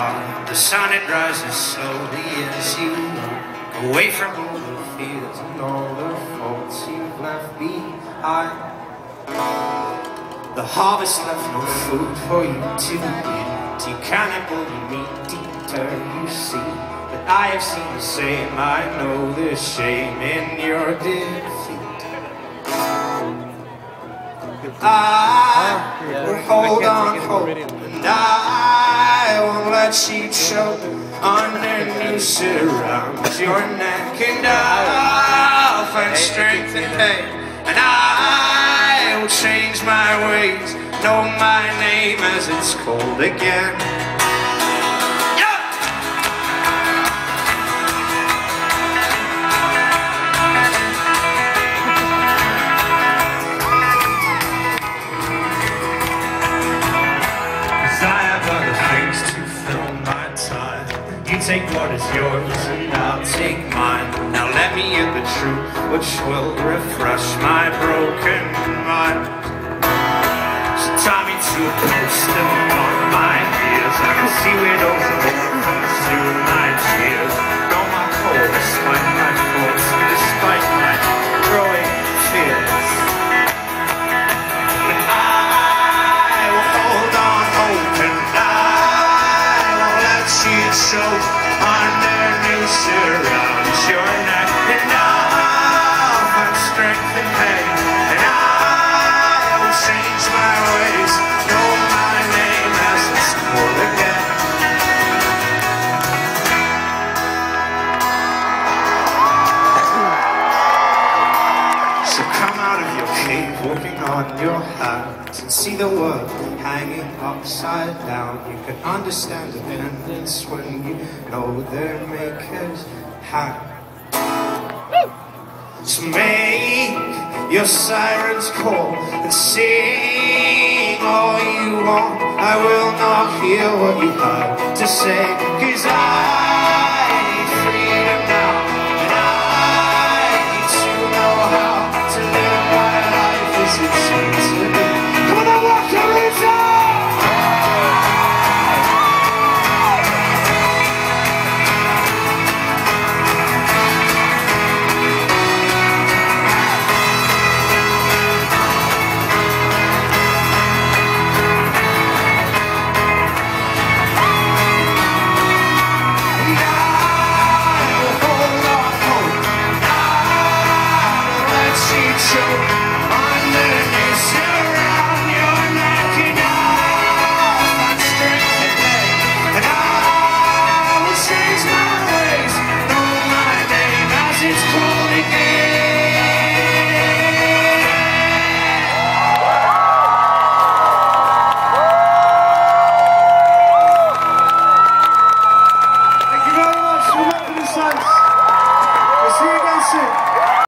heart. The sun, it rises slowly as you walk away from all the fears and all the faults you've left behind. The harvest left no food for you to eat. You cannibal, you meat-eater, you see that I have seen the same. I know there's shame in your defeat. I will hold on hope, and I won't let you choke underneath surrounds your neck, and I'll find strength in pain, and I will change my ways, know my name as it's called again. Take what is yours and I'll take mine. Now let me hear the truth, which will refresh my broken mind. So tie me to a post on my ears. I can see widows and orphans through my tears. Know my cold despite my faults, despite my growing fears. But I will hold on hope, and I won't let you choke underneath surrounds your neck, and I'll find strength in pain, and I will change my ways, know my name as it's called again. So come out of your cave, walking on your hands, and see the world hanging upside down. You can understand dependence when you know their maker's hand. So make your sirens call and sing all you want. I will not hear what you have to say, 'cause I